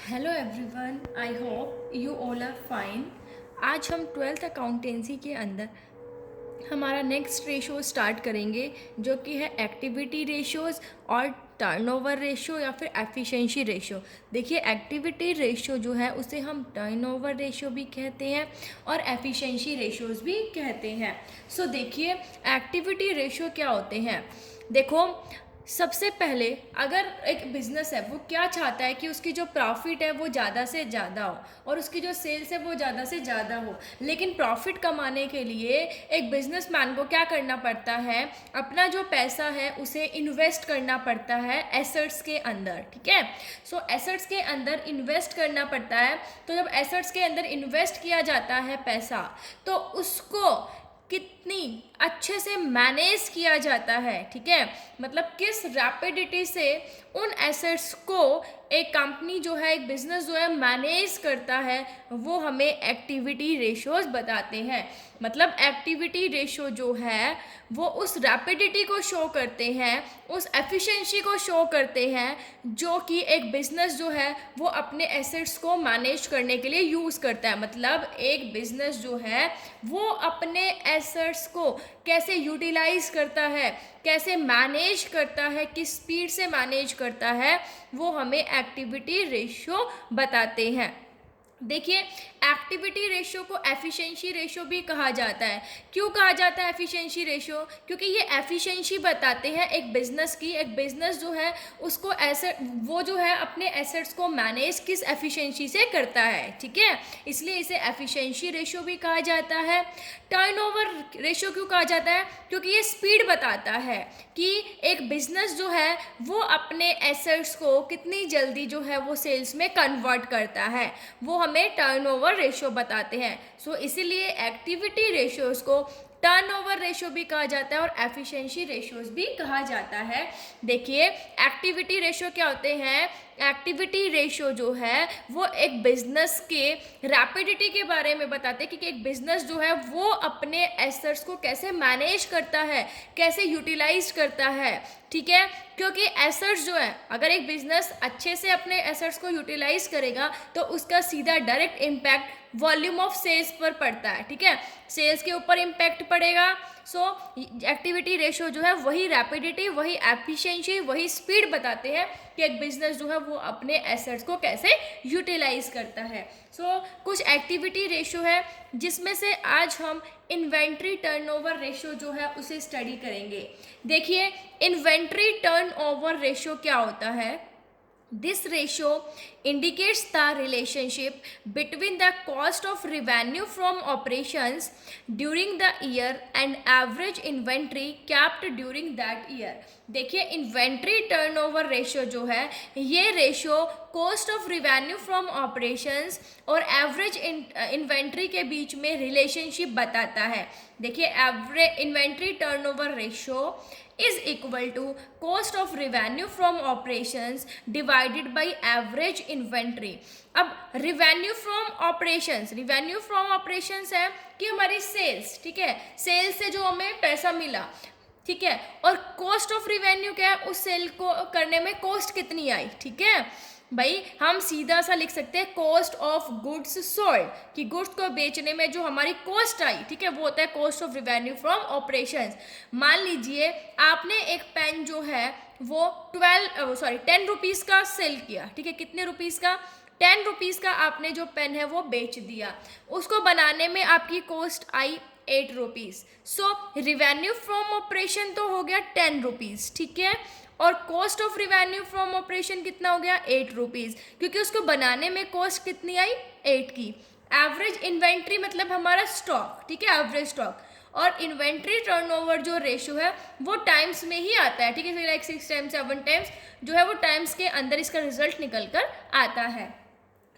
Hello everyone, I hope you all are fine. आज हम twelfth accountancy के अंदर हमारा नेक्स्ट रेशो स्टार्ट करेंगे, जो कि है एक्टिविटी रेशोज़ और टर्नओवर रेशो या फिर एफिशिएंसी रेशो। देखिए, एक्टिविटी रेशो जो है उसे हम टर्नओवर रेशो भी कहते हैं और एफिशिएंसी रेशोज़ भी कहते हैं। सो देखिए, एक्टिविटी रेशो क्या होते हैं। देखो, सबसे पहले अगर एक बिज़नेस है वो क्या चाहता है कि उसकी जो प्रॉफिट है वो ज़्यादा से ज़्यादा हो और उसकी जो सेल्स है वो ज़्यादा से ज़्यादा हो। लेकिन प्रॉफिट कमाने के लिए एक बिजनेसमैन को क्या करना पड़ता है, अपना जो पैसा है उसे इन्वेस्ट करना पड़ता है एसेट्स के अंदर। ठीक है, सो एसेट्स के अंदर इन्वेस्ट करना पड़ता है। तो जब एसेट्स के अंदर इन्वेस्ट किया जाता है पैसा, तो उसको कितनी अच्छे से मैनेज किया जाता है। ठीक है, मतलब किस रैपिडिटी से उन एसेट्स को एक कंपनी जो है, एक बिजनेस जो है मैनेज करता है, वो हमें एक्टिविटी रेशोज बताते हैं। मतलब एक्टिविटी रेशो जो है वो उस रैपिडिटी को शो करते हैं, उस एफिशिएंसी को शो करते हैं, जो कि एक बिजनेस जो है वो अपने एसेट्स को मैनेज करने के लिए यूज़ करता है। मतलब एक बिजनेस जो है वो अपने एसेट्स को कैसे यूटिलाइज करता है, कैसे मैनेज करता है, किस स्पीड से मैनेज करता है, वो हमें एक्टिविटी रेशियो बताते हैं। देखिए, एक्टिविटी रेशियो को एफिशिएंसी रेशियो भी कहा जाता है। क्यों कहा जाता है एफिशिएंसी रेशियो? क्योंकि ये एफिशिएंसी बताते हैं एक बिजनेस की। एक बिजनेस जो है उसको एसेट, वो जो है अपने एसेट्स को मैनेज किस एफिशिएंसी से करता है। ठीक है, इसलिए इसे एफिशिएंसी रेशियो भी कहा जाता है। टर्नओवर रेशियो क्यों कहा जाता है? क्योंकि ये स्पीड बताता है कि एक बिजनेस जो है वो अपने एसेट्स को कितनी जल्दी जो है वो सेल्स में कन्वर्ट करता है, वो हमें टर्नओवर रेशियो बताते हैं। सो इसीलिए एक्टिविटी रेशियोज को टर्नओवर रेशियो भी कहा जाता है और एफिशिएंसी रेशियोज भी कहा जाता है। देखिए, एक्टिविटी रेशियो क्या होते हैं? एक्टिविटी रेशियो जो है वो एक बिजनेस के रैपिडिटी के बारे में बताते हैं कि एक बिजनेस जो है वो अपने एसेट्स को कैसे मैनेज करता है, कैसे यूटिलाइज करता है। ठीक है, क्योंकि एसेट्स जो है, अगर एक बिजनेस अच्छे से अपने एसेट्स को यूटिलाइज करेगा तो उसका सीधा direct impact volume of sales पर पड़ता है। ठीक है, सेल्स के ऊपर इम्पैक्ट पड़ेगा। सो एक्टिविटी रेशियो जो है वही रैपिडिटी, वही एफिशिएंसी, वही स्पीड बताते हैं कि एक बिजनेस जो है वो अपने एसेट्स को कैसे यूटिलाइज करता है। सो कुछ एक्टिविटी रेशियो है जिसमें से आज हम इन्वेंट्री टर्नओवर रेशियो जो है उसे स्टडी करेंगे। देखिए, इन्वेंट्री टर्नओवर रेशियो क्या होता है? This ratio indicates the relationship between the cost of revenue from operations during the year and average inventory kept during that year. देखिए, इन्वेंट्री टर्नओवर रेशियो जो है, ये ratio cost of revenue from operations और average inventory के बीच में relationship बताता है। देखिए, average inventory turnover ratio is equal to cost of revenue from operations divided by average inventory. अब revenue from operations है कि हमारी सेल्स। ठीक है, सेल्स से जो हमें पैसा मिला। ठीक है, और कॉस्ट ऑफ रिवेन्यू क्या है? उस सेल को करने में कॉस्ट कितनी आई। ठीक है भाई, हम सीधा सा लिख सकते हैं कॉस्ट ऑफ गुड्स सोल्ड, कि गुड्स को बेचने में जो हमारी कॉस्ट आई, ठीक है, वो होता है cost of revenue from operations. मान लीजिए आपने एक पेन जो है वो 10 रुपीज़ का सेल किया। ठीक है, कितने रुपीज़ का? 10 रुपीज़ का आपने जो पेन है वो बेच दिया। उसको बनाने में आपकी cost I 8 rupees. So revenue from operation तो हो गया 10 रुपीज़। ठीक है, और cost of revenue from operation कितना हो गया? 8 रुपीज़, क्योंकि उसको बनाने में कॉस्ट कितनी आई? 8 की। एवरेज इन्वेंट्री मतलब हमारा स्टॉक। ठीक है, एवरेज स्टॉक। और इन्वेंट्री टर्नओवर जो रेशियो है वो टाइम्स में ही आता है। ठीक है, लाइक 6 टाइम्स 7 टाइम्स जो है वो टाइम्स के अंदर इसका रिजल्ट निकल कर आता है।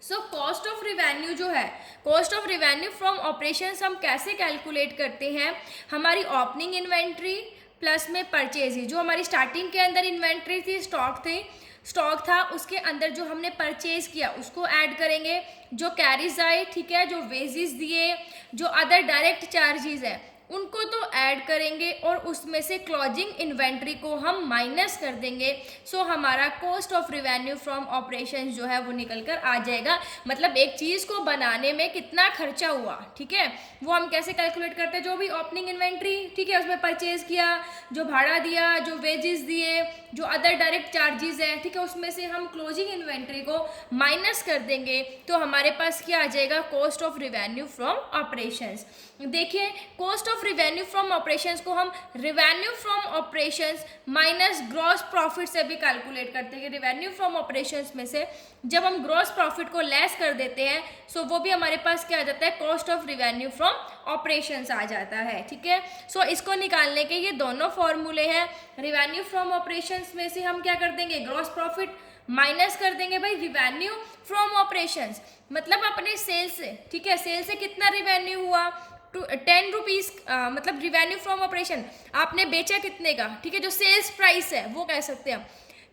सो कॉस्ट ऑफ रिवेन्यू जो है, cost of revenue from operations हम कैसे कैलकुलेट करते हैं? हमारी ओपनिंग इन्वेंट्री प्लस में परचेज, जो हमारी स्टार्टिंग के अंदर इन्वेंट्री थी, स्टॉक था, उसके अंदर जो हमने परचेज किया उसको ऐड करेंगे, जो कैरीज आए, ठीक है, जो वेजेस दिए, जो अदर डायरेक्ट चार्जेस है उनको तो ऐड करेंगे और उसमें से क्लोजिंग इन्वेंट्री को हम माइनस कर देंगे। सो हमारा cost of revenue from operation जो है वो निकल कर आ जाएगा। मतलब एक चीज़ को बनाने में कितना खर्चा हुआ, ठीक है, वो हम कैसे कैलकुलेट करते हैं, जो भी ओपनिंग इन्वेंट्री, ठीक है, उसमें परचेज किया, जो भाड़ा दिया, जो वेजेस दिए, जो अदर डायरेक्ट चार्जेस है, ठीक है, उसमें से हम क्लोजिंग इन्वेंट्री को माइनस कर देंगे तो हमारे पास क्या आ जाएगा, cost of revenue from operations. देखिए cost of revenue from operations को हम revenue from operations minus gross profit से भी कैलकुलेट करते हैं। रिवेन्यू फ्रॉम ऑपरेशंस में से जब हम ग्रॉस प्रॉफिट को लेस कर देते हैं सो वो भी हमारे पास क्या आ जाता है, cost of revenue from operations आ जाता है, ठीक है। सो इसको निकालने के ये दोनों फॉर्मूले हैं। रिवेन्यू फ्रॉम ऑपरेशंस में से हम क्या कर देंगे, ग्रॉस प्रॉफिट माइनस कर देंगे भाई रिवेन्यू फ्रॉम ऑपरेशंस, मतलब अपने सेल से, ठीक है, सेल से कितना रिवेन्यू हुआ, 10 रुपीज़, मतलब रिवेन्यू फ्रॉम ऑपरेशन आपने बेचा कितने का, ठीक है, जो सेल्स प्राइस है वो कह सकते हैं हम,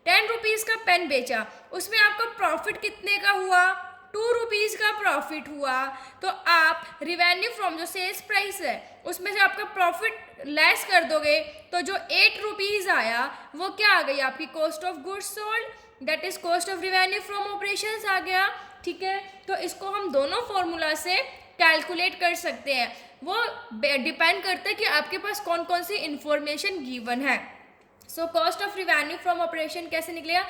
10 रुपीज़ का पेन बेचा, उसमें आपका प्रॉफिट कितने का हुआ, 2 रुपीज़ का प्रॉफिट हुआ। तो आप रिवेन्यू फ्रॉम जो सेल्स प्राइस है उसमें से आपका प्रॉफिट लेस कर दोगे तो जो 8 रुपीज़ आया वो क्या आ गई, आपकी cost of goods sold, that is cost of revenue from operations आ गया, ठीक है। तो इसको हम दोनों फॉर्मूला से कैलकुलेट कर सकते हैं। वो डिपेंड करता है कि आपके पास कौन कौन सी इंफॉर्मेशन गिवन है। So cost of revenue from operation कैसे निकलेगा,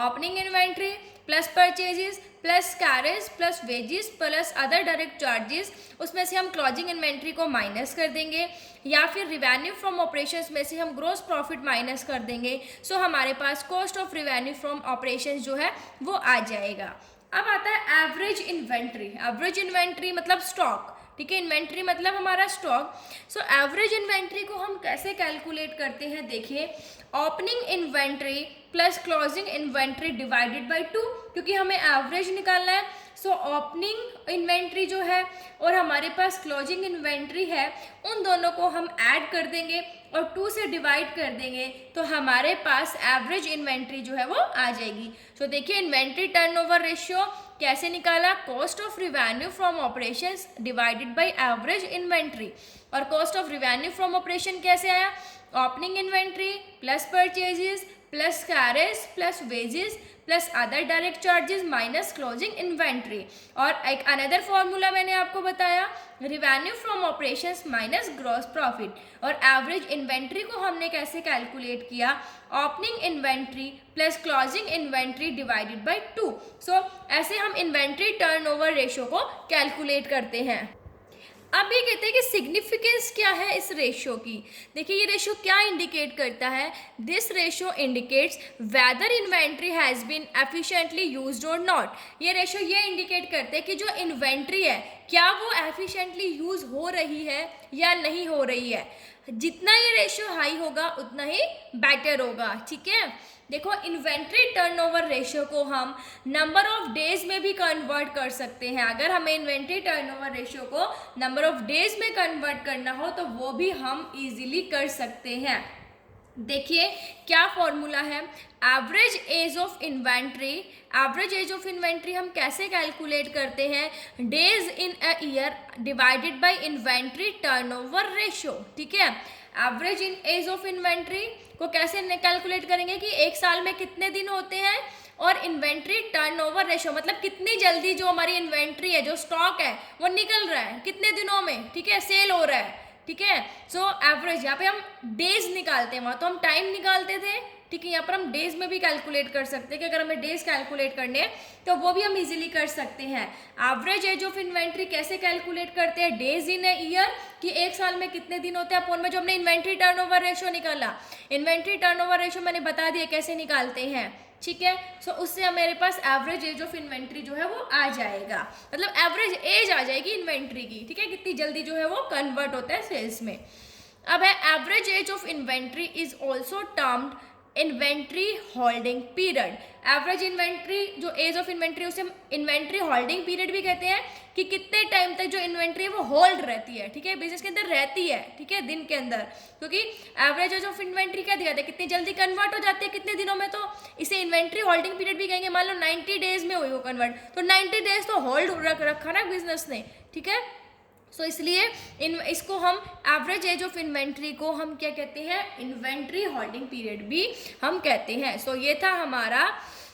opening inventory plus purchases plus carriage plus wages plus other direct charges, उसमें से हम क्लोजिंग इन्वेंट्री को माइनस कर देंगे, या फिर रिवेन्यू फ्रॉम ऑपरेशंस में से हम ग्रॉस प्रॉफिट माइनस कर देंगे। सो हमारे पास cost of revenue from operations जो है वो आ जाएगा। अब आता है एवरेज इन्वेंट्री। एवरेज इन्वेंट्री मतलब स्टॉक, ठीक है, इन्वेंट्री मतलब हमारा स्टॉक। सो एवरेज इन्वेंट्री को हम कैसे कैलकुलेट करते हैं, देखिए opening inventory plus closing inventory divided by 2, क्योंकि हमें एवरेज निकालना है। सो ओपनिंग इन्वेंट्री जो है और हमारे पास क्लोजिंग इन्वेंट्री है, उन दोनों को हम ऐड कर देंगे और 2 से डिवाइड कर देंगे तो हमारे पास एवरेज इन्वेंट्री जो है वो आ जाएगी। सो देखिए इन्वेंट्री टर्नओवर रेशियो कैसे निकाला, cost of revenue from operations divided by average inventory, और cost of revenue from operation कैसे आया, opening inventory plus purchases plus carriage plus wages plus other direct charges minus closing inventory. और एक another formula मैंने आपको बताया, revenue from operations minus gross profit. और average inventory को हमने कैसे कैलकुलेट किया, opening inventory plus closing inventory divided by 2। So ऐसे हम इन्वेंट्री टर्नओवर रेशियो को कैलकुलेट करते हैं। अब ये कहते हैं कि सिग्निफिकेंस क्या है इस रेशियो की। देखिए ये रेशियो क्या इंडिकेट करता है, this ratio indicates whether inventory has been efficiently used और नॉट। ये रेशियो ये इंडिकेट करते हैं कि जो इन्वेंट्री है क्या वो एफिशिएंटली यूज हो रही है या नहीं हो रही है। जितना ये रेशियो हाई होगा उतना ही बेटर होगा, ठीक है। देखो इन्वेंट्री टर्नओवर रेशियो को हम नंबर ऑफ डेज में भी कन्वर्ट कर सकते हैं। अगर हमें इन्वेंट्री टर्नओवर रेशियो को नंबर ऑफ डेज में कन्वर्ट करना हो तो वो भी हम इजीली कर सकते हैं। देखिए क्या फॉर्मूला है, average age of inventory. Average age of inventory हम कैसे कैलकुलेट करते हैं, days in a year divided by inventory turnover ratio, ठीक है। Average in age of inventory को कैसे कैलकुलेट करेंगे कि एक साल में कितने दिन होते हैं, और इन्वेंट्री टर्नओवर रेशियो मतलब कितनी जल्दी जो हमारी इन्वेंट्री है, जो स्टॉक है वो निकल रहा है, कितने दिनों में, ठीक है, सेल हो रहा है, ठीक है। सो एवरेज यहाँ पे हम डेज निकालते हैं, वहाँ तो हम टाइम निकालते थे, ठीक है, यहाँ पर हम डेज में भी कैलकुलेट कर सकते हैं कि अगर हमें डेज कैलकुलेट करने हैं तो वो भी हम इजीली कर सकते हैं। एवरेज एज ऑफ इन्वेंट्री कैसे कैलकुलेट करते हैं, डेज इन ए ईयर कि एक साल में कितने दिन होते हैं, अपॉन में जो हमने इन्वेंट्री टर्नओवर रेशियो निकाला। इन्वेंट्री टर्नओवर रेशियो मैंने बता दिया कैसे निकालते हैं, ठीक है। सो उससे मेरे पास एवरेज एज ऑफ इन्वेंट्री जो है वो आ जाएगा, मतलब एवरेज एज आ जाएगी इन्वेंट्री की, ठीक है, कितनी जल्दी जो है वो कन्वर्ट होता है सेल्स में। अब है average age of inventory is also termed inventory holding period. Average inventory जो एज ऑफ इन्वेंट्री उसे इन्वेंट्री होल्डिंग पीरियड भी कहते हैं कि कितने टाइम तक जो इन्वेंट्री है वो होल्ड रहती है, ठीक है, बिजनेस के अंदर रहती है, ठीक है, दिन के अंदर। क्योंकि एवरेज एज ऑफ इन्वेंट्री क्या दिखाते हैं, कितनी जल्दी कन्वर्ट हो जाती है, कितने दिनों में, तो इसे इन्वेंट्री होल्डिंग पीरियड भी कहेंगे। मान लो 90 डेज में हुई वो कन्वर्ट, तो 90 डेज तो होल्ड रखा ना बिजनेस ने, ठीक है। सो इसलिए इसको हम एवरेज एज ऑफ इन्वेंट्री को हम क्या कहते हैं, इन्वेंट्री होल्डिंग पीरियड भी हम कहते हैं। सो ये था हमारा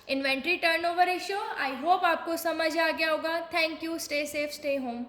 inventory turnover ratio. I hope आपको समझ आ गया होगा। Thank you, stay safe, stay home.